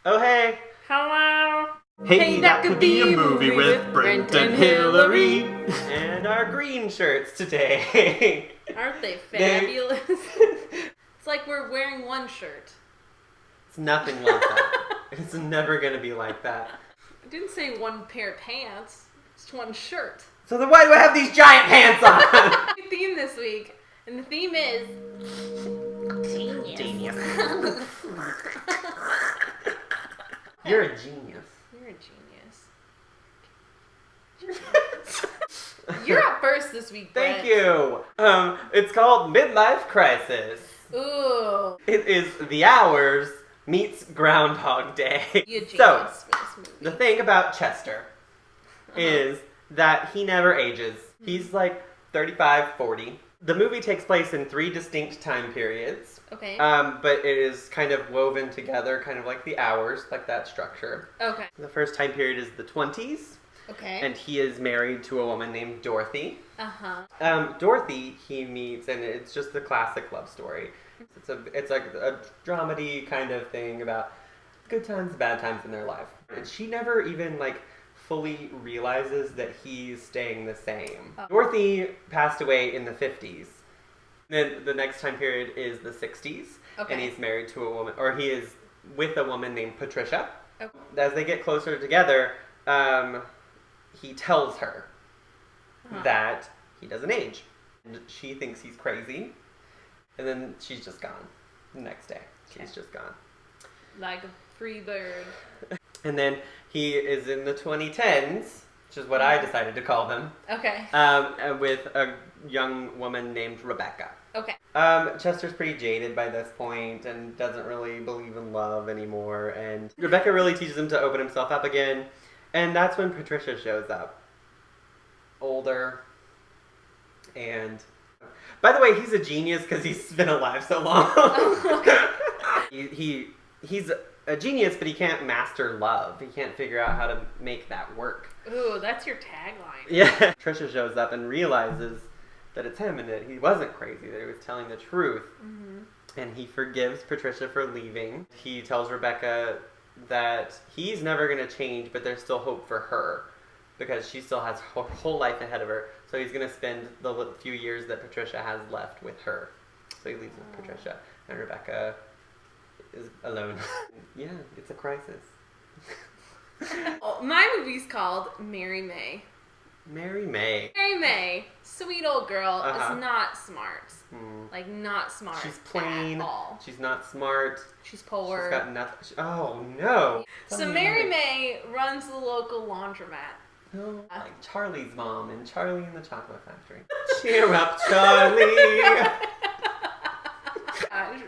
Oh, hey. Hello. Hey, that could be a movie with Brent and Hilary. And our green shirts today. Aren't they fabulous? It's like we're wearing one shirt. It's nothing like that. It's never going to be like that. I didn't say one pair of pants. It's one shirt. So then why do I have these giant pants on? Theme this week. And the theme is... Genius. You're a genius. You're a genius. You're up first this week, Brent. Thank you. It's called Midlife Crisis. Ooh. It is The Hours meets Groundhog Day. You a genius So, for this movie. the thing about Chester is that he never ages. He's like 35, 40. The movie takes place in 3 distinct time periods. Okay. But it is kind of woven together, kind of like The Hours, like that structure. Okay. The first time period is the 20s. Okay. And he is married to a woman named Dorothy. Uh-huh. Dorothy he meets, and it's just the classic love story. It's like a dramedy kind of thing about good times, bad times in their life. And she never even like fully realizes that he's staying the same. Oh. Dorothy passed away in the 50s. Then the next time period is the 60s. Okay. And he's married to a woman, or he is with a woman named Patricia. Okay. As they get closer together, he tells her that he doesn't age. And she thinks he's crazy. And then she's just gone. The next day, she's just gone. Like a free bird. And then he is in the 2010s, which is what I decided to call them, Okay. with a young woman named Rebecca. Okay. Chester's pretty jaded by this point and doesn't really believe in love anymore. And Rebecca really teaches him to open himself up again. And that's when Patricia shows up. Older. And... By the way, he's a genius because he's been alive so long. He's a genius, but he can't master love. He can't figure out how to make that work. Ooh, that's your tagline. Yeah. Patricia shows up and realizes that it's him and that he wasn't crazy, that he was telling the truth. Mm-hmm. And he forgives Patricia for leaving. He tells Rebecca that he's never going to change, but there's still hope for her because she still has her whole life ahead of her. So he's going to spend the few years that Patricia has left with her. So he leaves with Patricia, and Rebecca is alone. Yeah, it's a crisis. My movie's called Mary May. Mary May. Mary May, sweet old girl, Uh-huh. is not smart. Like, not smart. She's plain. At all. She's not smart. She's poor. She's got nothing. Oh, no. So Mary May runs the local laundromat. No, like Charlie's mom in Charlie and the Chocolate Factory. Cheer up, Charlie!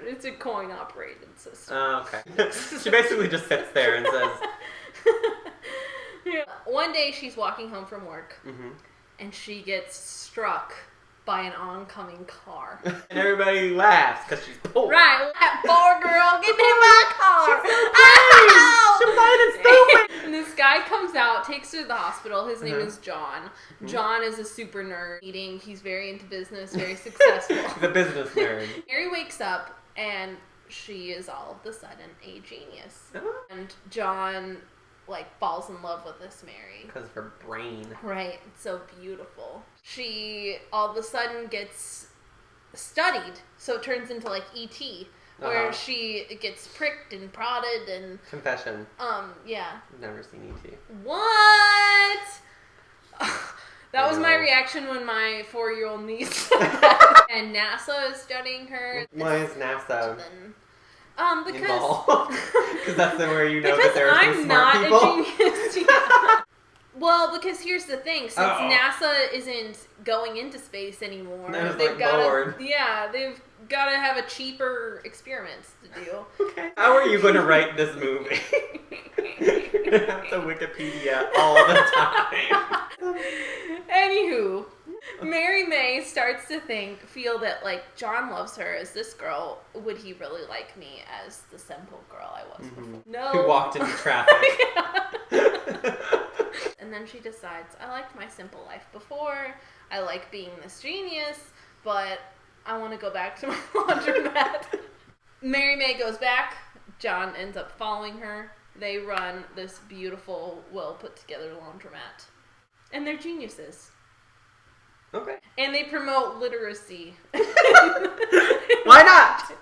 It's a coin-operated system. Oh, okay. She basically just sits there and says... Yeah. One day she's walking home from work, and she gets struck by an oncoming car. And everybody laughs because she's poor. Right, that poor girl, get in my car! She's blind and stupid! And this guy comes out, takes her to the hospital. His name is John. John is a super nerd. He's very into business, very successful. He's a business nerd. Mary wakes up, and she is all of a sudden a genius. Oh. And John, falls in love with this Mary. Because of her brain. Right, it's so beautiful. She all of a sudden gets studied, so it turns into E.T., where she gets pricked and prodded and... Confession. Yeah. I've never seen E.T. What? That was my reaction when my 4-year-old niece said that. And NASA is studying her. Why is NASA Because... involved? Because that's where you know that Because there are some I'm smart not people? a genius. Yeah. Well, because here's the thing. Since NASA isn't going into space anymore, they've got to have a cheaper experiments to do. Okay. How are you going to write this movie? You're going to have to Wikipedia all the time. Anywho, Mary May starts to feel that John loves her as this girl. Would he really like me as the simple girl I was before? No. Who walked into traffic. And then she decides, I liked my simple life before. I like being this genius, but I want to go back to my laundromat. Mary May goes back. John ends up following her. they run this beautiful, well put together laundromat. And they're geniuses. Okay. And they promote literacy. Why not?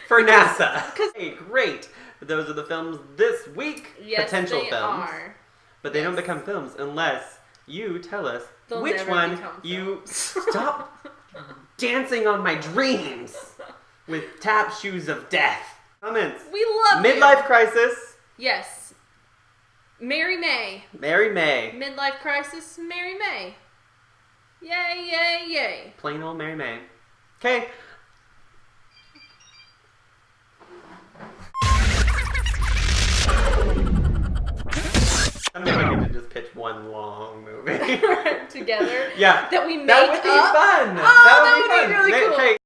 For NASA. Hey, great. Those are the films this week. Yes, potential they films. Are. But they don't become films unless you tell us They'll which one you stop dancing on my dreams with tap shoes of death. Comments. We love Midlife crisis. Yes. Mary May. Mary May. Midlife crisis. Mary May. Yay, yay, yay. Plain old Mary May. Okay. I'm going to just pitch one long movie. Together? Yeah. That we make That would be up? fun. Oh, that would be really cool. Okay.